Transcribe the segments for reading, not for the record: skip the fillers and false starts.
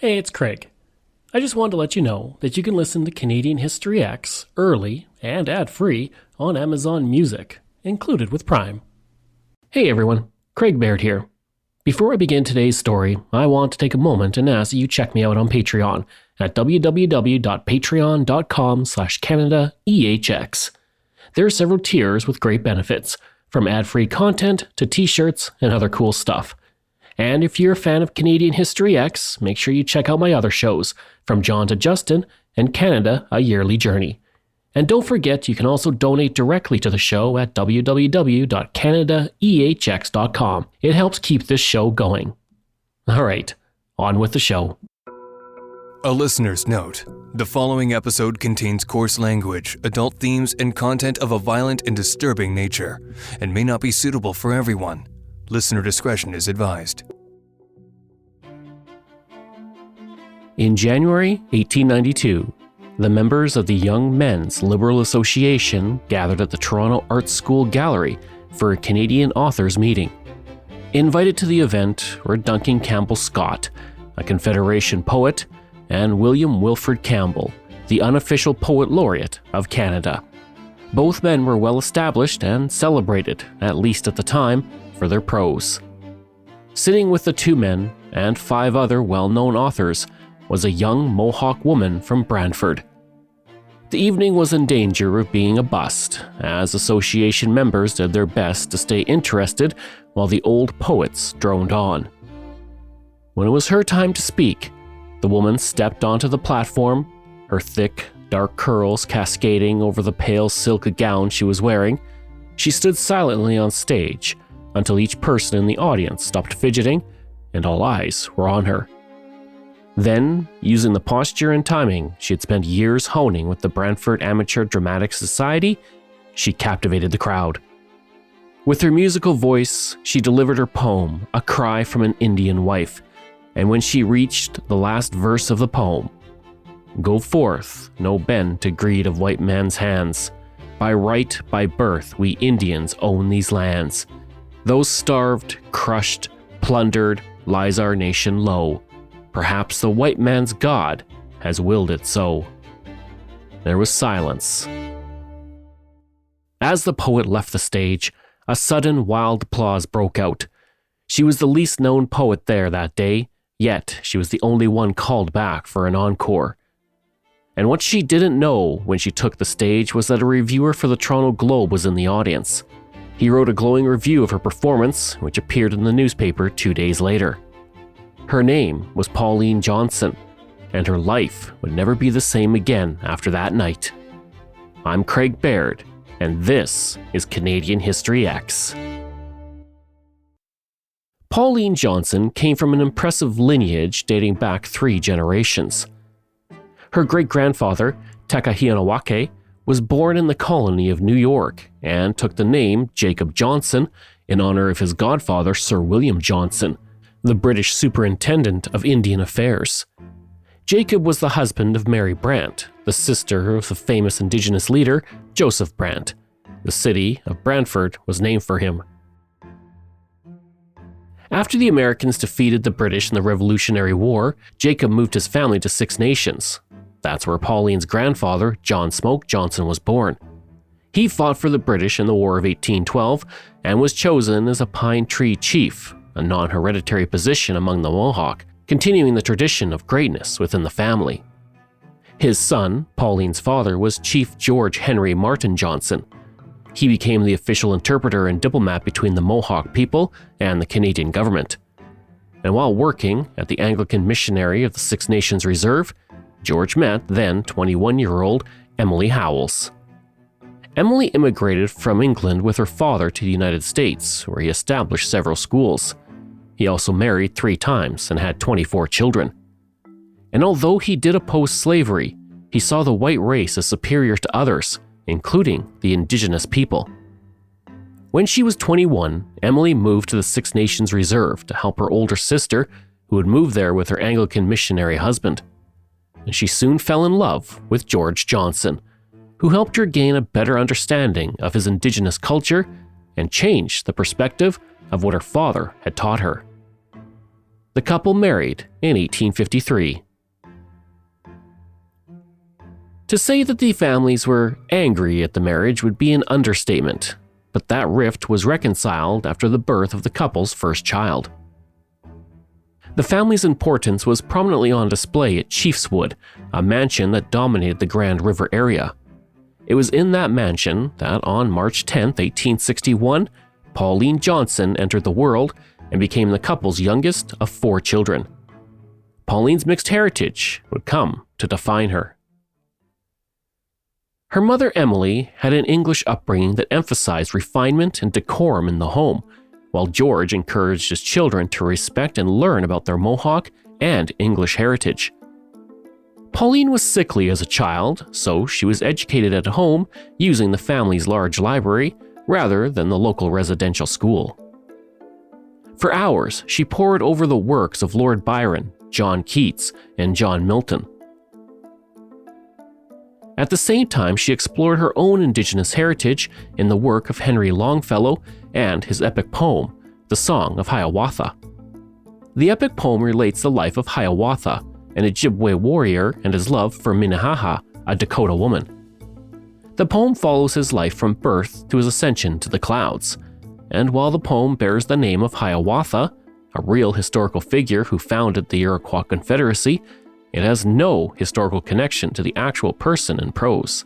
Hey, it's Craig. I just wanted to let you know that you can listen to Canadian History X early and ad-free on Amazon Music, included with Prime. Hey everyone, Craig Baird here. Before I begin today's story, I want to take a moment and ask that you check me out on Patreon at www.patreon.com/CanadaEHX. There are several tiers with great benefits, from ad-free content to t-shirts and other cool stuff. And if you're a fan of Canadian History X, make sure you check out my other shows, From John to Justin and Canada, A Yearly Journey. And don't forget, you can also donate directly to the show at www.canadaehx.com. It helps keep this show going. All right, on with the show. A listener's note. The following episode contains coarse language, adult themes, and content of a violent and disturbing nature, and may not be suitable for everyone. Listener discretion is advised. In January 1892, the members of the Young Men's Liberal Association gathered at the Toronto Art School Gallery for a Canadian authors' meeting. Invited to the event were Duncan Campbell Scott, a Confederation poet, and William Wilfred Campbell, the unofficial poet laureate of Canada. Both men were well established and celebrated, at least at the time, for their prose. Sitting with the two men and 5 other well-known authors was a young Mohawk woman from Brantford. The evening was in danger of being a bust, as association members did their best to stay interested while the old poets droned on. When it was her time to speak, the woman stepped onto the platform, her thick, dark curls cascading over the pale silk gown she was wearing. She stood silently on stage until each person in the audience stopped fidgeting and all eyes were on her. Then, using the posture and timing she had spent years honing with the Brantford Amateur Dramatic Society, she captivated the crowd. With her musical voice, she delivered her poem, A Cry from an Indian Wife, and when she reached the last verse of the poem, "Go forth, no bend to greed of white man's hands. By right, by birth, we Indians own these lands. Though starved, crushed, plundered, lies our nation low. Perhaps the white man's God has willed it so." There was silence. As the poet left the stage, a sudden wild applause broke out. She was the least known poet there that day, yet she was the only one called back for an encore. And what she didn't know when she took the stage was that a reviewer for the Toronto Globe was in the audience. He wrote a glowing review of her performance, which appeared in the newspaper 2 days later. Her name was Pauline Johnson, and her life would never be the same again after that night. I'm Craig Baird, and this is Canadian History X. Pauline Johnson came from an impressive lineage dating back 3 generations. Her great-grandfather, Tekahianawake, was born in the colony of New York and took the name Jacob Johnson in honor of his godfather, Sir William Johnson, the British Superintendent of Indian Affairs. Jacob was the husband of Mary Brant, the sister of the famous Indigenous leader, Joseph Brant. The city of Brantford was named for him. After the Americans defeated the British in the Revolutionary War, Jacob moved his family to Six Nations. That's where Pauline's grandfather, John Smoke Johnson, was born. He fought for the British in the War of 1812 and was chosen as a Pine Tree Chief, a non-hereditary position among the Mohawk, continuing the tradition of greatness within the family. His son, Pauline's father, was Chief George Henry Martin Johnson. He became the official interpreter and diplomat between the Mohawk people and the Canadian government. And while working at the Anglican Missionary of the Six Nations Reserve, George met then 21-year-old Emily Howells. Emily immigrated from England with her father to the United States, where he established several schools. He also married 3 times and had 24 children. And although he did oppose slavery, he saw the white race as superior to others, including the Indigenous people. When she was 21, Emily moved to the Six Nations Reserve to help her older sister, who had moved there with her Anglican missionary husband. And she soon fell in love with George Johnson, who helped her gain a better understanding of his Indigenous culture and changed the perspective of what her father had taught her. The The couple married in 1853. To say that the families were angry at the marriage would be an understatement, but that rift was reconciled after the birth of the couple's first child. The family's importance was prominently on display at Chiefswood, a mansion that dominated the Grand River area. It was in that mansion that on March 10, 1861, Pauline Johnson entered the world and became the couple's youngest of 4 children. Pauline's mixed heritage would come to define her. Her mother, Emily, had an English upbringing that emphasized refinement and decorum in the home, while George encouraged his children to respect and learn about their Mohawk and English heritage. Pauline was sickly as a child, so she was educated at home using the family's large library rather than the local residential school. For hours, she pored over the works of Lord Byron, John Keats, and John Milton. At the same time, she explored her own Indigenous heritage in the work of Henry Longfellow and his epic poem, The Song of Hiawatha. The epic poem relates the life of Hiawatha, an Ojibwe warrior, and his love for Minnehaha, a Dakota woman. The poem follows his life from birth to his ascension to the clouds, and while the poem bears the name of Hiawatha, a real historical figure who founded the Iroquois Confederacy, it has no historical connection to the actual person in prose.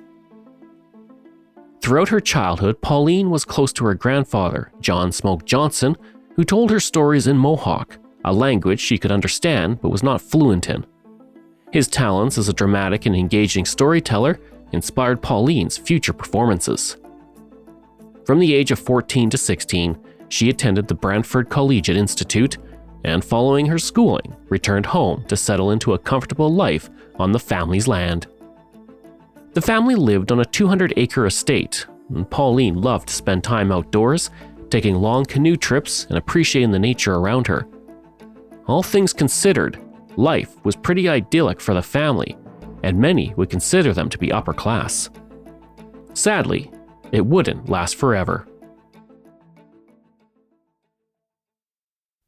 Throughout her childhood, Pauline was close to her grandfather, John Smoke Johnson, who told her stories in Mohawk, a language she could understand but was not fluent in. His talents as a dramatic and engaging storyteller inspired Pauline's future performances. From the age of 14 to 16, she attended the Brantford Collegiate Institute, and following her schooling, returned home to settle into a comfortable life on the family's land. The family lived on a 200-acre estate, and Pauline loved to spend time outdoors, taking long canoe trips and appreciating the nature around her. All things considered, life was pretty idyllic for the family, and many would consider them to be upper class. Sadly, it wouldn't last forever.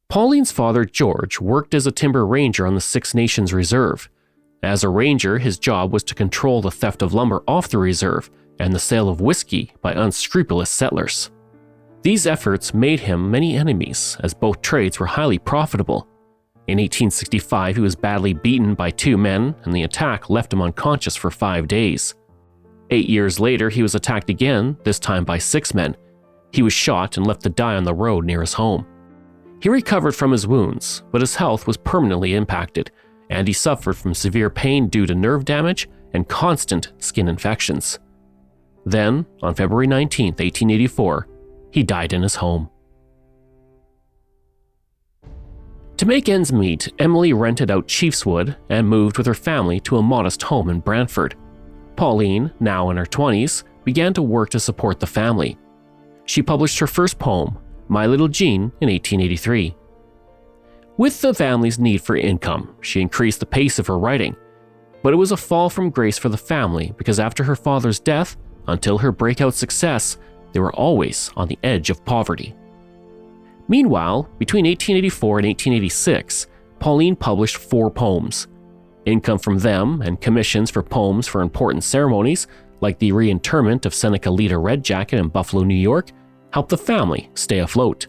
Pauline's father, George, worked as a timber ranger on the Six Nations Reserve. As a ranger, his job was to control the theft of lumber off the reserve and the sale of whiskey by unscrupulous settlers. These efforts made him many enemies, as both trades were highly profitable. In 1865, he was badly beaten by 2 men, and the attack left him unconscious for 5 days. 8 years later, he was attacked again, this time by 6 men. He was shot and left to die on the road near his home. He recovered from his wounds, but his health was permanently impacted, and he suffered from severe pain due to nerve damage and constant skin infections. Then, on February 19, 1884, he died in his home. To make ends meet, Emily rented out Chiefswood and moved with her family to a modest home in Brantford. Pauline, now in her 20s, began to work to support the family. She published her first poem, My Little Jean, in 1883. With the family's need for income, she increased the pace of her writing, but it was a fall from grace for the family because after her father's death, until her breakout success, they were always on the edge of poverty. Meanwhile, between 1884 and 1886, Pauline published 4 poems. Income from them and commissions for poems for important ceremonies, like the reinterment of Seneca Lita Red Jacket in Buffalo, New York, helped the family stay afloat.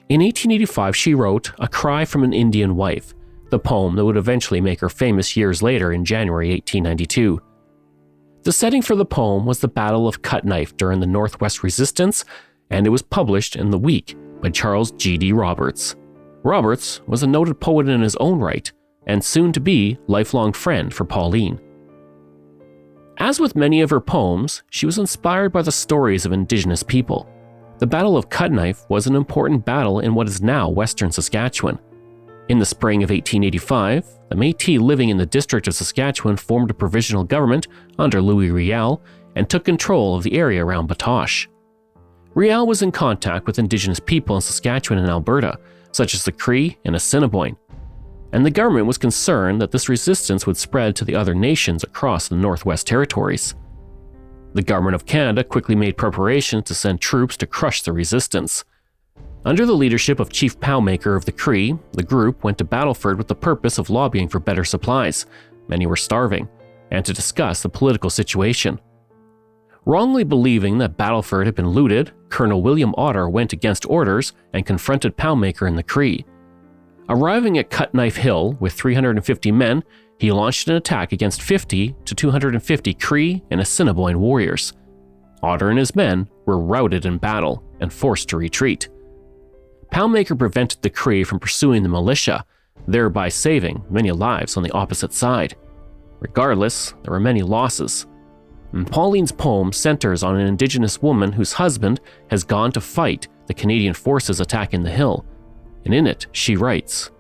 In 1885, she wrote A Cry from an Indian Wife, the poem that would eventually make her famous years later in January 1892. The setting for the poem was the Battle of Cut Knife during the Northwest Resistance, and it was published in The Week by Charles G.D. Roberts. Roberts was a noted poet in his own right, and soon to be lifelong friend for Pauline. As with many of her poems, she was inspired by the stories of Indigenous people. The Battle of Cut Knife was an important battle in what is now Western Saskatchewan. In the spring of 1885, the Métis living in the district of Saskatchewan formed a provisional government under Louis Riel and took control of the area around Batoche. Riel was in contact with Indigenous people in Saskatchewan and Alberta, such as the Cree and Assiniboine, and the government was concerned that this resistance would spread to the other nations across the Northwest Territories. The Government of Canada quickly made preparations to send troops to crush the resistance. Under the leadership of Chief Powmaker of the Cree, the group went to Battleford with the purpose of lobbying for better supplies, many were starving, and to discuss the political situation. Wrongly believing that Battleford had been looted, Colonel William Otter went against orders and confronted Powmaker and the Cree. Arriving at Cut Knife Hill with 350 men, he launched an attack against 50 to 250 Cree and Assiniboine warriors. Otter and his men were routed in battle and forced to retreat. Powmaker prevented the Cree from pursuing the militia, thereby saving many lives on the opposite side. Regardless, there were many losses. And Pauline's poem centers on an Indigenous woman whose husband has gone to fight the Canadian forces attacking the hill, and in it she writes,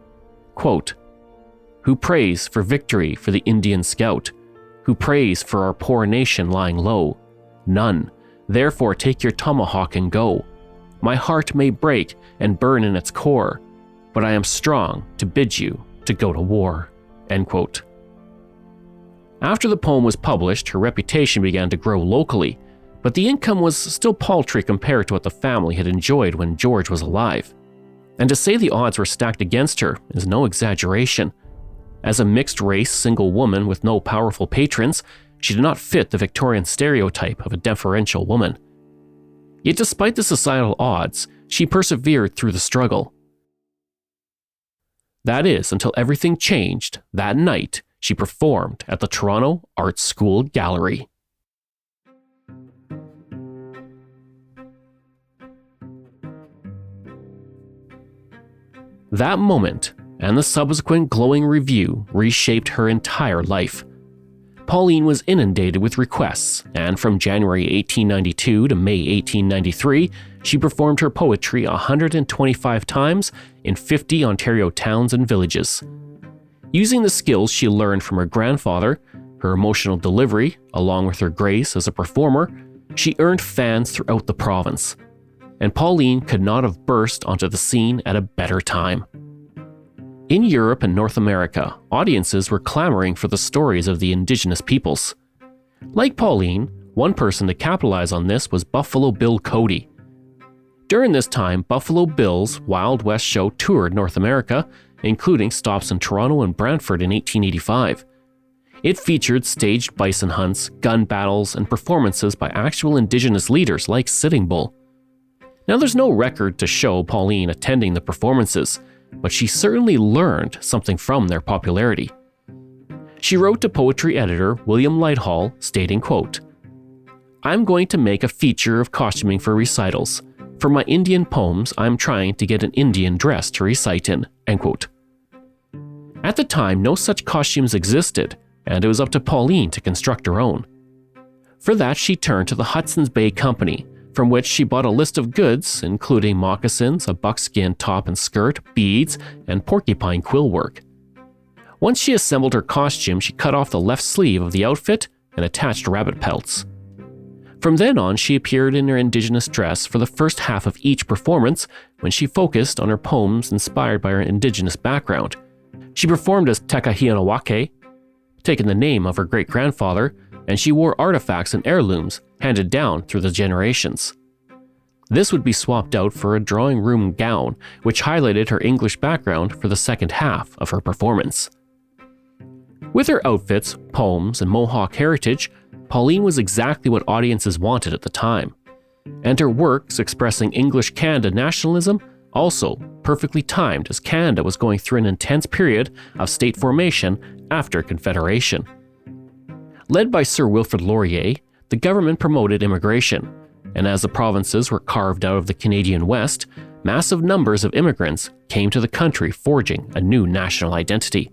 quote, "Who prays for victory for the Indian scout? Who prays for our poor nation lying low? None. Therefore take your tomahawk and go. My heart may break and burn in its core, but I am strong to bid you to go to war." End quote. After the poem was published, her reputation began to grow locally, but the income was still paltry compared to what the family had enjoyed when George was alive. And to say the odds were stacked against her is no exaggeration. As a mixed-race single woman with no powerful patrons, she did not fit the Victorian stereotype of a deferential woman. Yet despite the societal odds, she persevered through the struggle. That is, until everything changed that night she performed at the Toronto Art School Gallery. That moment and the subsequent glowing review reshaped her entire life. Pauline was inundated with requests, and from January 1892 to May 1893, she performed her poetry 125 times in 50 Ontario towns and villages. Using the skills she learned from her grandfather, her emotional delivery, along with her grace as a performer, she earned fans throughout the province. And Pauline could not have burst onto the scene at a better time. In Europe and North America, audiences were clamoring for the stories of the Indigenous peoples. Like Pauline, one person to capitalize on this was Buffalo Bill Cody. During this time, Buffalo Bill's Wild West show toured North America, including stops in Toronto and Brantford in 1885. It featured staged bison hunts, gun battles, and performances by actual Indigenous leaders like Sitting Bull. Now, there's no record to show Pauline attending the performances, but she certainly learned something from their popularity. She wrote to poetry editor William Lighthall, stating, quote, "I'm going to make a feature of costuming for recitals. For my Indian poems, I'm trying to get an Indian dress to recite in," end quote. At the time, no such costumes existed, and it was up to Pauline to construct her own. For that, she turned to the Hudson's Bay Company, from which she bought a list of goods, including moccasins, a buckskin top and skirt, beads, and porcupine quill work. Once she assembled her costume, she cut off the left sleeve of the outfit and attached rabbit pelts. From then on, she appeared in her Indigenous dress for the first half of each performance, when she focused on her poems inspired by her Indigenous background. She performed as Tekahianawake, taking the name of her great-grandfather, and she wore artifacts and heirlooms handed down through the generations. This would be swapped out for a drawing room gown, which highlighted her English background for the second half of her performance. With her outfits, poems, and Mohawk heritage, Pauline was exactly what audiences wanted at the time. And her works expressing English Canada nationalism also perfectly timed, as Canada was going through an intense period of state formation after Confederation. Led by Sir Wilfrid Laurier, the government promoted immigration, and as the provinces were carved out of the Canadian West, massive numbers of immigrants came to the country, forging a new national identity.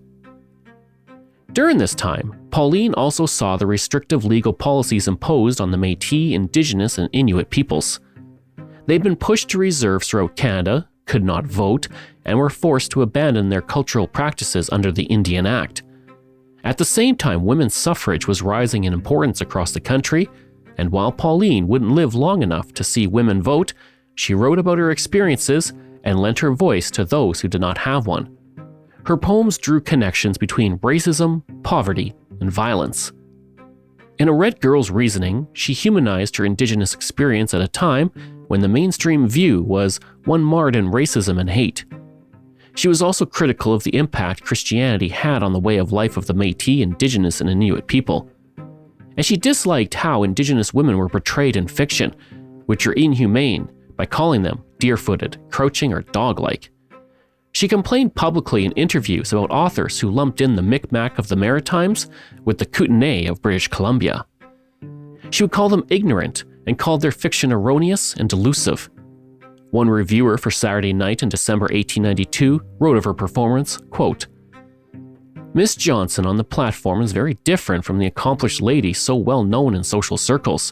During this time, Pauline also saw the restrictive legal policies imposed on the Métis, Indigenous, and Inuit peoples. They'd been pushed to reserves throughout Canada, could not vote, and were forced to abandon their cultural practices under the Indian Act. At the same time, women's suffrage was rising in importance across the country, and while Pauline wouldn't live long enough to see women vote, she wrote about her experiences and lent her voice to those who did not have one. Her poems drew connections between racism, poverty, and violence. In A Red Girl's Reasoning, she humanized her Indigenous experience at a time when the mainstream view was one marred in racism and hate. She was also critical of the impact Christianity had on the way of life of the Métis, Indigenous, and Inuit people. And she disliked how Indigenous women were portrayed in fiction, which are inhumane, by calling them deer-footed, crouching, or dog-like. She complained publicly in interviews about authors who lumped in the Micmac of the Maritimes with the Kootenai of British Columbia. She would call them ignorant and called their fiction erroneous and delusive. One reviewer for Saturday Night in December 1892 wrote of her performance, quote, "Miss Johnson on the platform is very different from the accomplished lady so well known in social circles.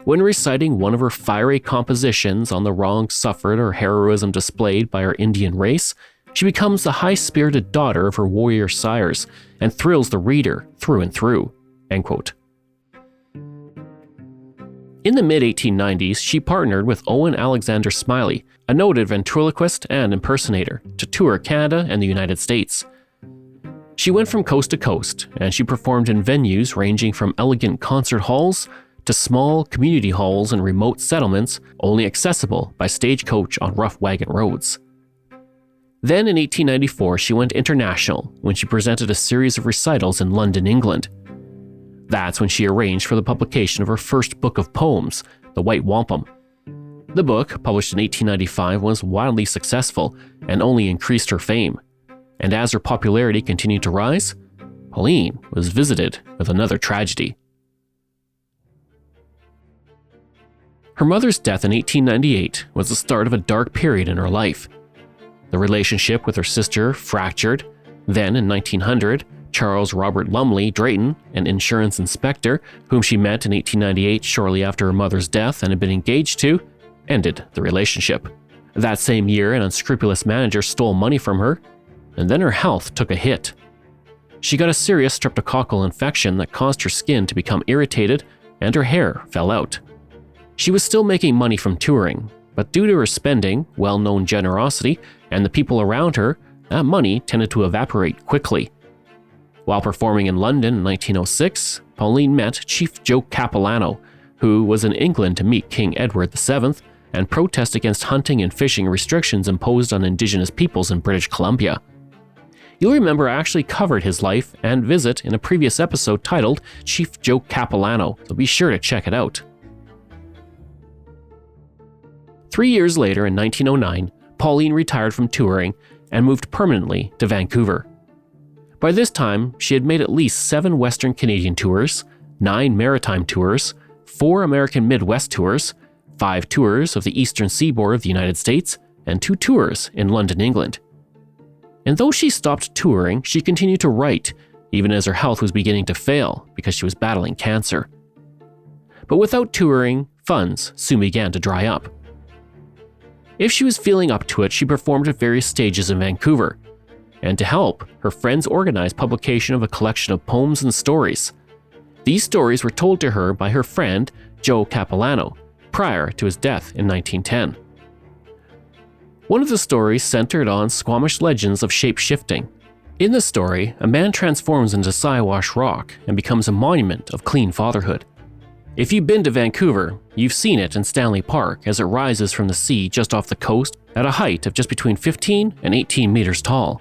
When reciting one of her fiery compositions on the wrongs suffered or heroism displayed by her Indian race, she becomes the high-spirited daughter of her warrior sires and thrills the reader through and through." End quote. In the mid-1890s, she partnered with Owen Alexander Smiley, a noted ventriloquist and impersonator, to tour Canada and the United States. She went from coast to coast, and she performed in venues ranging from elegant concert halls to small community halls in remote settlements only accessible by stagecoach on rough wagon roads. Then in 1894, she went international when she presented a series of recitals in London, England. That's when she arranged for the publication of her first book of poems, The White Wampum. The book, published in 1895, was wildly successful and only increased her fame. And as her popularity continued to rise, Pauline was visited with another tragedy. Her mother's death in 1898 was the start of a dark period in her life. The relationship with her sister fractured. Then, in 1900, Charles Robert Lumley Drayton, an insurance inspector whom she met in 1898 shortly after her mother's death and had been engaged to, ended the relationship. That same year, an unscrupulous manager stole money from her, and then her health took a hit. She got a serious streptococcal infection that caused her skin to become irritated and her hair fell out. She was still making money from touring, but due to her spending, well-known generosity, and the people around her, that money tended to evaporate quickly. While performing in London in 1906, Pauline met Chief Joe Capilano, who was in England to meet King Edward VII and protest against hunting and fishing restrictions imposed on Indigenous peoples in British Columbia. You'll remember I actually covered his life and visit in a previous episode titled Chief Joe Capilano, so be sure to check it out. 3 years later, in 1909, Pauline retired from touring and moved permanently to Vancouver. By this time, she had made at least 7 Western Canadian tours, 9 maritime tours, 4 American Midwest tours, 5 tours of the eastern seaboard of the United States, and 2 tours in London, England. And though she stopped touring, she continued to write, even as her health was beginning to fail because she was battling cancer. But without touring, funds soon began to dry up. If she was feeling up to it, she performed at various stages in Vancouver. And to help, her friends organized publication of a collection of poems and stories. These stories were told to her by her friend, Joe Capilano, prior to his death in 1910. One of the stories centered on Squamish legends of shape-shifting. In the story, a man transforms into Siwash rock and becomes a monument of clean fatherhood. If you've been to Vancouver, you've seen it in Stanley Park as it rises from the sea just off the coast at a height of just between 15 and 18 meters tall.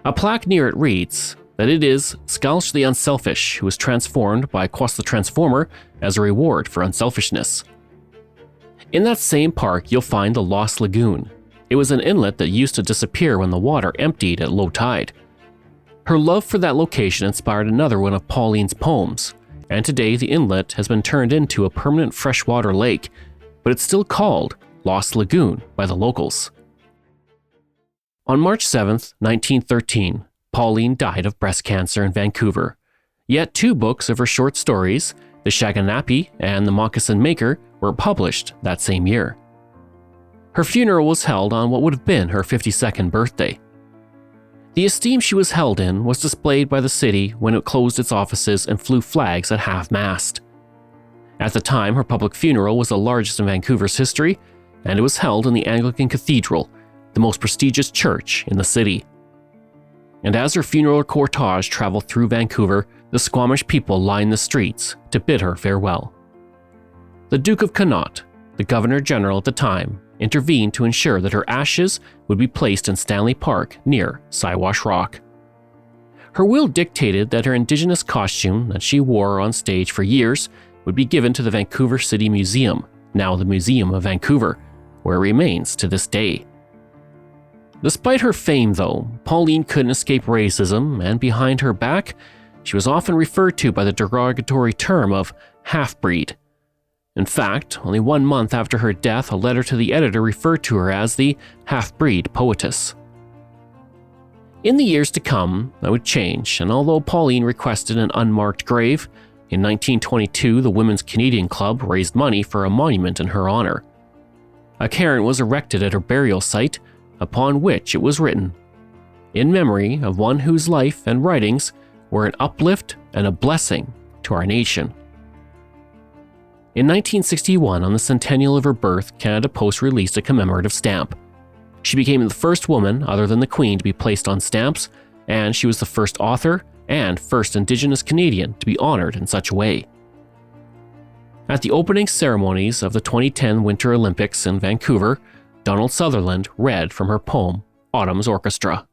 A plaque near it reads that it is Squamish the Unselfish who was transformed by Quas the Transformer as a reward for unselfishness. In that same park, you'll find the Lost Lagoon. It was an inlet that used to disappear when the water emptied at low tide. Her love for that location inspired another one of Pauline's poems, and today the inlet has been turned into a permanent freshwater lake, but it's still called Lost Lagoon by the locals. On March 7, 1913, Pauline died of breast cancer in Vancouver. Yet 2 books of her short stories, The Shaganappi and The Moccasin Maker, were published that same year. Her funeral was held on what would have been her 52nd birthday. The esteem she was held in was displayed by the city when it closed its offices and flew flags at half-mast. At the time, her public funeral was the largest in Vancouver's history, and it was held in the Anglican Cathedral, the most prestigious church in the city. And as her funeral cortege traveled through Vancouver, the Squamish people lined the streets to bid her farewell. The Duke of Connaught, the Governor General at the time, intervened to ensure that her ashes would be placed in Stanley Park near Siwash Rock. Her will dictated that her Indigenous costume that she wore on stage for years would be given to the Vancouver City Museum, now the Museum of Vancouver, where it remains to this day. Despite her fame, though, Pauline couldn't escape racism, and behind her back, she was often referred to by the derogatory term of half-breed. In fact, only 1 month after her death, a letter to the editor referred to her as the half-breed poetess. In the years to come, that would change, and although Pauline requested an unmarked grave, in 1922 the Women's Canadian Club raised money for a monument in her honor. A cairn was erected at her burial site, upon which it was written, "In memory of one whose life and writings were an uplift and a blessing to our nation." In 1961, on the centennial of her birth, Canada Post released a commemorative stamp. She became the first woman, other than the Queen, to be placed on stamps, and she was the first author and first Indigenous Canadian to be honored in such a way. At the opening ceremonies of the 2010 Winter Olympics in Vancouver, Donald Sutherland read from her poem, Autumn's Orchestra.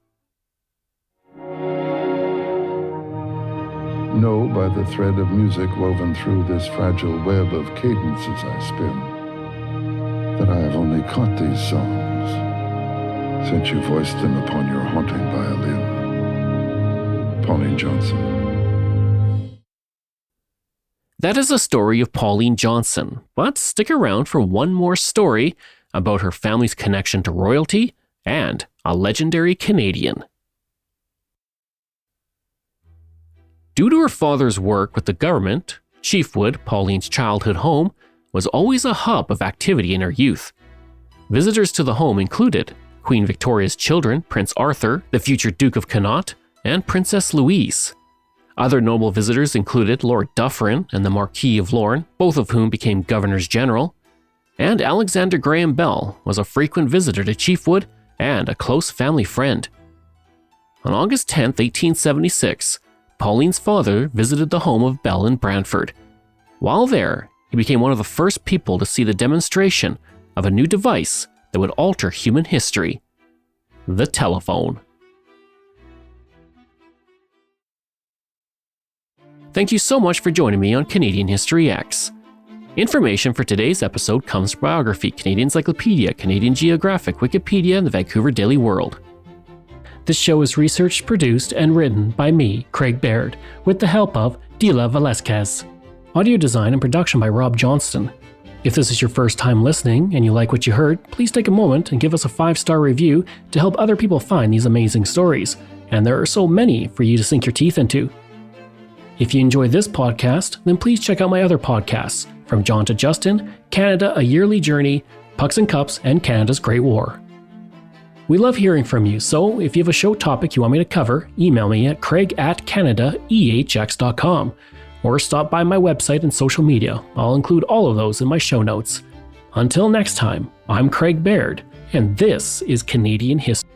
Know by the thread of music woven through this fragile web of cadences I spin, that I have only caught these songs since you voiced them upon your haunting violin. Pauline Johnson. That is the story of Pauline Johnson, but stick around for one more story about her family's connection to royalty and a legendary Canadian. Due to her father's work with the government, Chiefwood, Pauline's childhood home, was always a hub of activity in her youth. Visitors to the home included Queen Victoria's children, Prince Arthur, the future Duke of Connaught, and Princess Louise. Other notable visitors included Lord Dufferin and the Marquis of Lorne, both of whom became Governors General, and Alexander Graham Bell was a frequent visitor to Chiefwood and a close family friend. On August 10, 1876, Pauline's father visited the home of Bell in Brantford. While there, he became one of the first people to see the demonstration of a new device that would alter human history: the telephone. Thank you so much for joining me on Canadian History X. Information for today's episode comes from Biography, Canadian Encyclopedia, Canadian Geographic, Wikipedia, and the Vancouver Daily World. This show is researched, produced, and written by me, Craig Baird, with the help of Dila Velasquez. Audio design and production by Rob Johnston. If this is your first time listening and you like what you heard, please take a moment and give us a 5-star review to help other people find these amazing stories. And there are so many for you to sink your teeth into. If you enjoy this podcast, then please check out my other podcasts, From John to Justin, Canada, A Yearly Journey, Pucks and Cups, and Canada's Great War. We love hearing from you, so if you have a show topic you want me to cover, email me at craig@canadaehx.com or stop by my website and social media. I'll include all of those in my show notes. Until next time, I'm Craig Baird, and this is Canadian History.